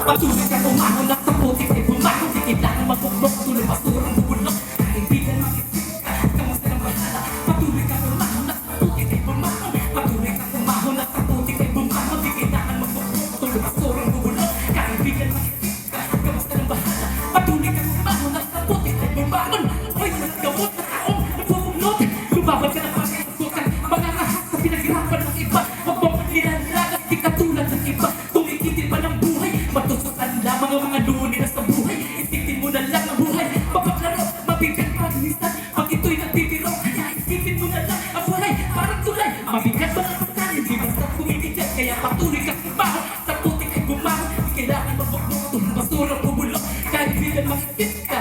Patuloy ka umahon at sa putik ay bumahon. Di kailangan magbuklok, tuloy basurang bubulok. Kaibigan makisip ka, kamusta ng bahala. Patuloy ka umahon at sa putik ay bumahon. Patuloy ka umahon at sa putik ay bumahon. Di kailangan magbuklok, tuloy basurang bubulok. Kaibigan makisip ka, kamusta ng bahala. Patuloy ka umahon at sa putik ay bumahon. Hoy, nagkamot na taong nagpupulot. Lumabad ka ng pagkakasukan, mangangahas sa pinaghirapan ng iba. Huwag mong nilalangas, di katulad ng iba. Tumikitin pa ng buhay, matutukan lamang ang mga lunin na sa buhay. Isipin mo na lang ang buhay, mapaglaro, mabigat pag-lisan. Pag ito'y nagtitiro, kaya isipin mo na lang ang buhay. Parang tulay, mabigat ba ang pagkan, hindi basta kumibigyan. Kaya patuloy ka kumahon, sa putik ay bumahon. Di kailangan magbukbuk, tulong basura, bubulok. Kahit bilang makikit ka,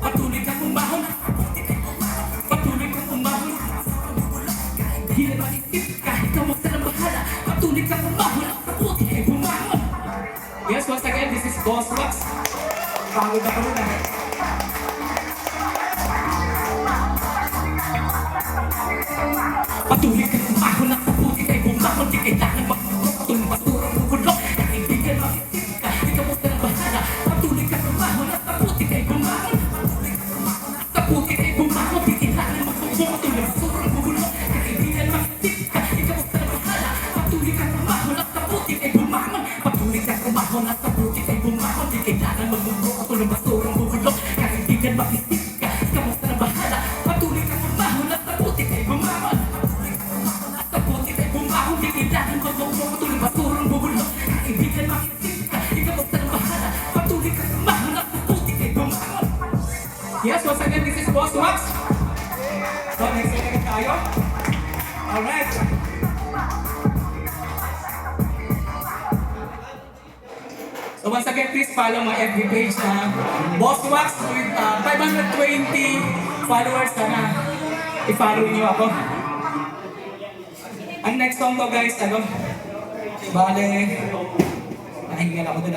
patuloy ka kumahon. Patuloy ka kumahon. Bilang makikit ka, ikaw mo sa bahala. Patuloy ka kumahon, sa putik ay bumahon. Yes, once again, this is Boss Wax. Pagod ako na. Patuloy ka kumahon at sa putik ay bumahon. Di kailangan magbukbuk, tulong basura, bubulok. Kaibigan makikit ka, ikaw mo sa bahala. Patuloy ka kumahon at sa putik ay bumahon. Sa putik ay bumahon. Di kailangan magbukbuk, tulong basura, bubulok. Kaibigan makikit ka, ikaw mo sa bahala. Patuloy ka kumahon at sa putik ay bumahon. Patuloy ka kumahon at sa putik ay bumahon. Di kailangan magbukbuk, tulong basura, bubulok. Kaibigan makikit ka, ikaw mo sa bahala. Patuloy ka kumahon at sa putik ay bumahon. Sa putik ay bumahon. Di kailangan magbukbuk, tulong basura, bubulok. Kaibigan makikit ka, ikaw mo sa bahala. Patuloy ka kumahon at sa putik ay bumahon. Yes, once again, this is Boss Wax. So, next segment tayo. Alright. So once again, please follow my FB page na Boss Wax with 520 followers. Sana i-follow niyo ako. Ang next song to guys, bale, nahingal ako dun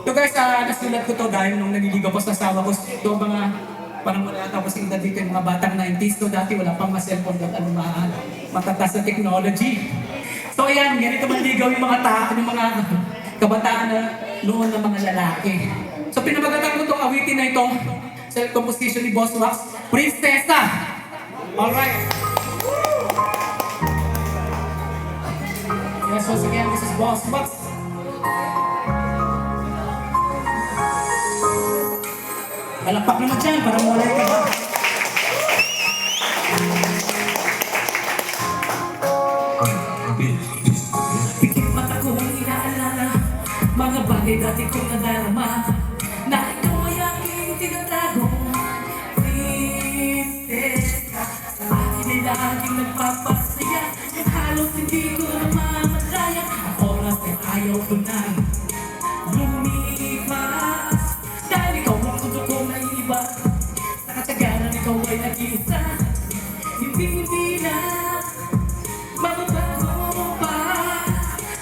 Ito guys, nasulat ko to dahil nung naliligaw ko sa asawa ko. Ito mga, parang wala tapos yung edad dito yung mga batang 90s. So dati wala pang mga cellphone at matatas na technology. So ayan, ganito manligaw yung mga tao, yung mga kabataan na noon ng mga lalaki. So pinamagatan ko itong awitin na ito, self-composition ni Boss Wax, Prinsesa! Alright. Yes, once again, this is Boss Wax. Palakpak naman dyan, para mawala yung kaba. Pikit mata ko ang inaalala, mga bagay dati kong nadarama, na ikaw ay aking tinatagong prinsesa. Sa akin ay laging nagpapasaya, yung halos hindi ko na mamalaya. Ang oras ay ayaw ko nang lumipas, dahil ikaw ang tuto ko na iba. Sa katagalan ikaw ay nag-iisa, hindi na mababago pa.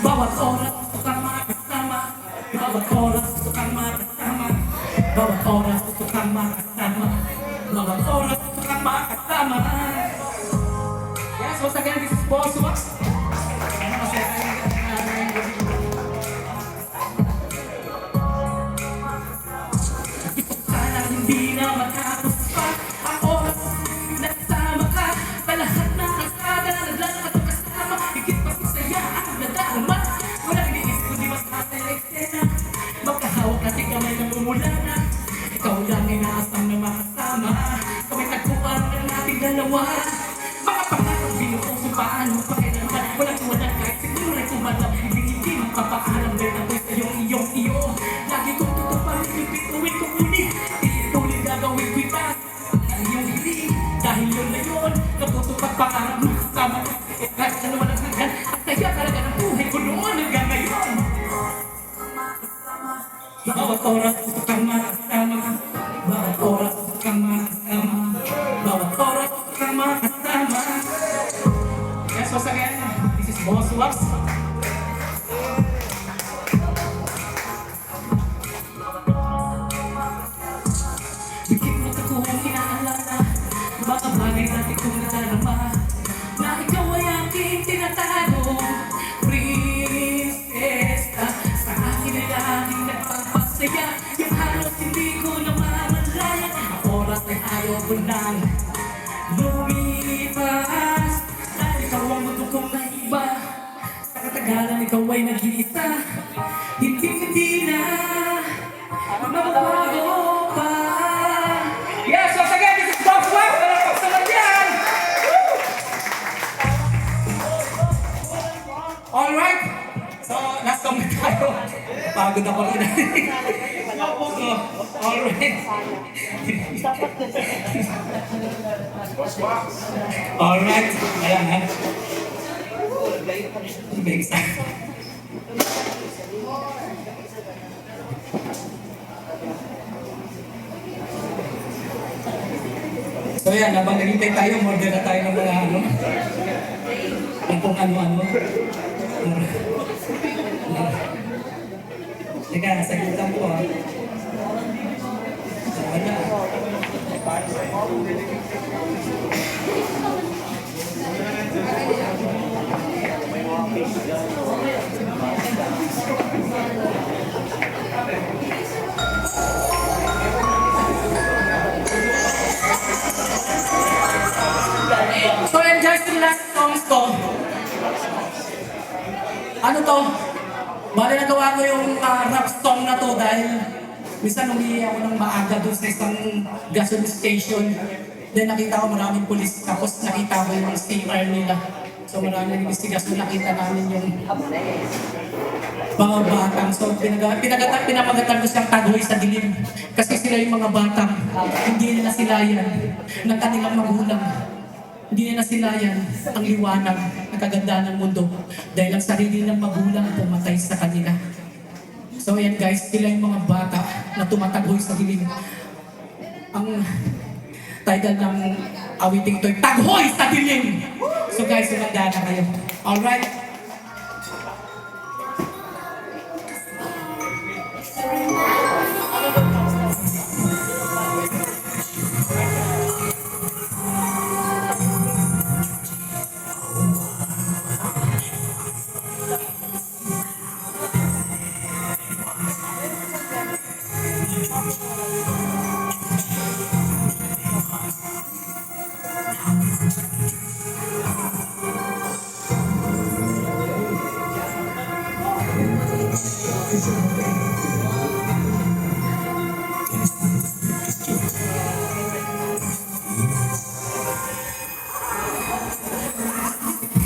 Bawat oras gusto kang makasama, bawat oras gusto kang makasama, bawat oras gusto kang makasama, bawat oras gusto kang makasama. Yes, once again, this is Boss Wax. Sana hindi na matapos pa ang oras na kasama ka. Sa lahat ng kalsada, naglalakad ang kasama, higit pa si saya ang nadarama. Wala iniis kundi mas nasa eksena, magkahawak natin kamay ng umulana. Ikaw lang ay naasam na makasama, kami tagpuan ng ating dalawa. Mga pangarap binuong sumpaan mo pakilaman, walang iwanan kahit siguro ay kumalaw. Hindi magpapaalam dahil ako'y sa iyong iyo. Lagi kong tutuparin yung bituin kong uli, ituloy gagawin ko itas ang iyong hiling. Dahil yun na yun, natutupad pangarap mo kasama ko. Kahit na naman ang hanggan, at saya talaga ng buhay ko noon hanggang ngayon. Bawat oras gusto kang makasama, bawat oras gusto kang makasama, bawat oras gusto kang makasama. Yes, once again, this is Boss Wax. Bigit mo ako ang inaalala, mga bagay dati kong nadarama, na ikaw ay aking tinatago, prinsesa. katagalan, ikaw ay nag-iisa. Hindi na mababago pa. Yes, once again, this is Bob Swag. Palakpak sa yan. Alright. So, last song na tayo. Pagod ako rin. So, alright. Alright. Ayan, ha. Bigsa. So yan, habang naghintay tayo, order na tayo ng mga ano. Kung ano-ano. Teka, sagutan ko ha. Wala. So yan guys, yung last songs to. Ano to? Bale nagawa ko yung rap song na to dahil minsan umiiyak ako ng maaga doon sa isang gasoline station. Then nakita ko maraming pulis, tapos nakita ko yung CR nila. So maraming investigasyon, nakita namin yung mga batang. So pinapagatan ko siyang tagoy sa dilim. Kasi sila yung mga batang, hindi nila silayan ng kanilang magulang. Hindi nila silayan ang liwanag na kaganda ng mundo dahil ang sarili ng magulang pumatay sa kanila. So yan guys, sila yung mga bata na tumatagoy sa dilim. Ang title ng awiting ito'y Taghoy sa Dilim! So guys, sumanda na kayo. Alright?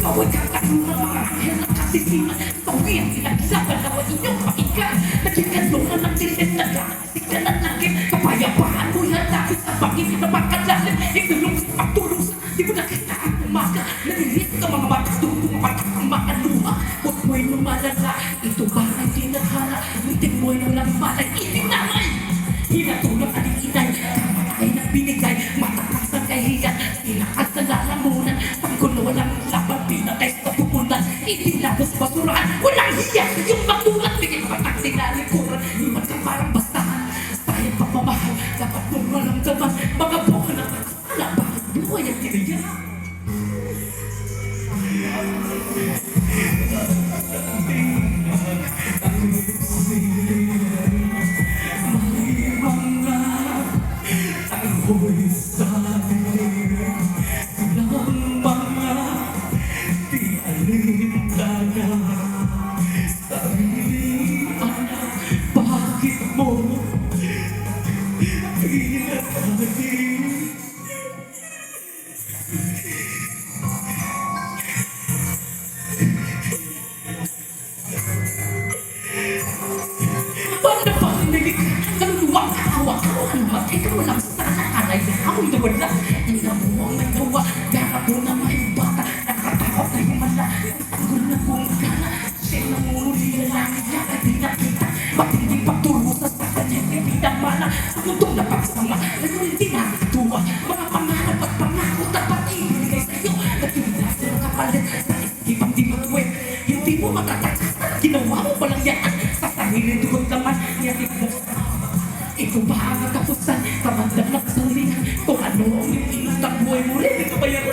Bawat kakatulong ng mga anghel ng kasisiman, pawin pinaglaban na inyong pakinggan. Nagkikalungan ng dilim na nakasigan ng langit. Kapayapaan mo'y hanapin sa bangin na makalalim. Ikulong sa pagtulusan, di mo nakita ang umaga. Nalilis ka mga batas doon, pumapatak ang mga luha. Huwag mo'y lumalala, ito ba ang tinadhana? Ngunting mo'y walang malay, itinamay. Hinatulong ang inay, kamatay na binigay. Matakas ang kahiyan, tinakas sa lalamunan. Panggulo walang laban, pinatay sa pupunan. Itinapos basurahan, walang hiya. Yung matulad, bigay patak tinalikuran. Iwan ka parang bastahan, sayang pagmamahal. Dapat mong maramdaman, mga buka na nakasala. Bakit buhay ang tiniyan? Taghoy sa dilim, silang mga di alintana. Sarili anak, bakit mo pinatagin? Paano ba pinilig? Kaluluwang kaawak ko, ano matay ka walang sana. Alay na amoy na wala, ina mo ang may gawa. Gara ko na may bata, nakatakot na himala. Tanggol na buong gana, siya na muli na langit niya at di nakita. Matinding pagturo sa kanya, hindi damana. Sa mundong napagsama, nagawin din natin tuwa. Mga pangarap at pangako, dapat ibigay sa'yo. Nagkilas na kapalit, sa isipang di matuwid. Hindi mo matatakas, ginawa mo palang yan. Sa sarili dugot naman, niyatip mo sa ito ba ang katapusan? Kamandang na kasalingan. Kung ano ang inutang buhay mo rin, ito ba yan?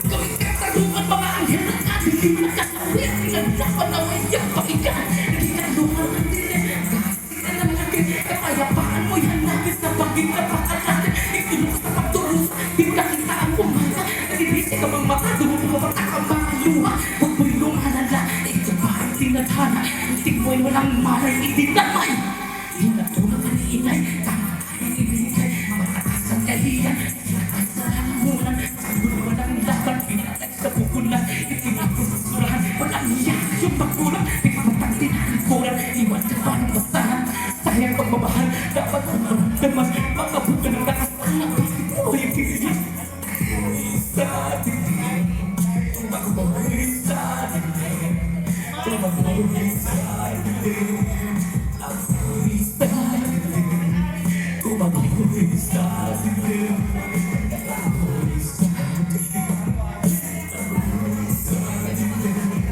Gawin katarungan mga anghel ng ating di mo nakasawin. Pinaglaban na may iyang pakinggan. Naging kalungan ng dilim. Kahit sila ng laki, kapayapaan mo'y hanapin sa pagkakas. Pinapakalan, itinulong sa pagturo. Di mo nakita ang umaga. Nagibisi ka mang mata, dumumabata ka mga luha. Huwag mo'y lumalala, ito ba ang tinadhana? Isip mo'y walang malay, itinamay. Hinatulog ang inay, tama tayong ibigay. Matakas ang kahiyan, matakas sa lamunan. Sa gulo walang laban, pinatay sa pupunan. Itinapon sa surahan, walang iyak yung magulang. Pinapatang tinalikuran, iwan sa parang basahan. Sayang pagmamahal, dapat ang maramdaman. Makabuka ng lakas, ang bakit mo ibigay. Sa dilim, tumagoy sa dilim. Tumagoy sa dilim. Ako'y sa dilim. Tumagoy sa dilim. Ako'y sa dilim. Ako'y sa dilim.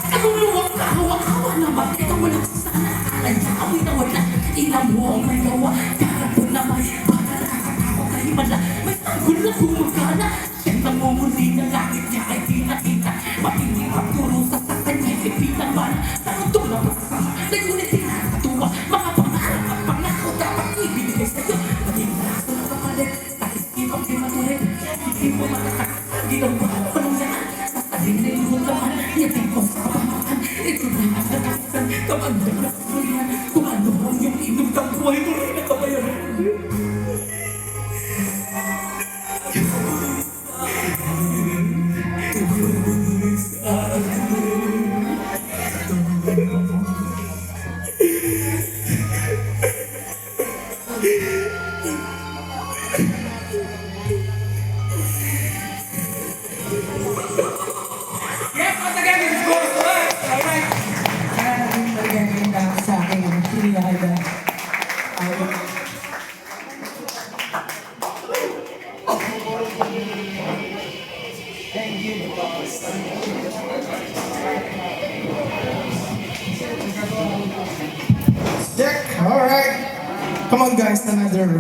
Naguluwang kahawa-hawa naman. Ikaw walang sana. Ako'y nawala. Ilang mo ang may gawa. Karapon na may para nakakatakot na himala. May tanggol na gumagana. Siyang namumuli ng langit niya ay di nakita. Mapiling pagturo sa kanya'y ipilang mana. Naruto na masama. Ngunit tinakatuwa. Mga pangarap at pangako dapat ibinigay sa'yo. Maging laso na kapalit. Kahit ibang di matulit. Hindi mo matatak. Ginawa ko ng yan. Sa sarili mo naman. Yating mo sa kapamakan. Ito na ang nagkasan. Kapag nagkakasulihan. Kung ano ang iyong inom ng buhay mo rin ang kabayaran. Yes, once again, this is Boss Boy. Alright. Maraming magaganda sa akin. Pinahada. Check. All right. Come on, guys. Another round.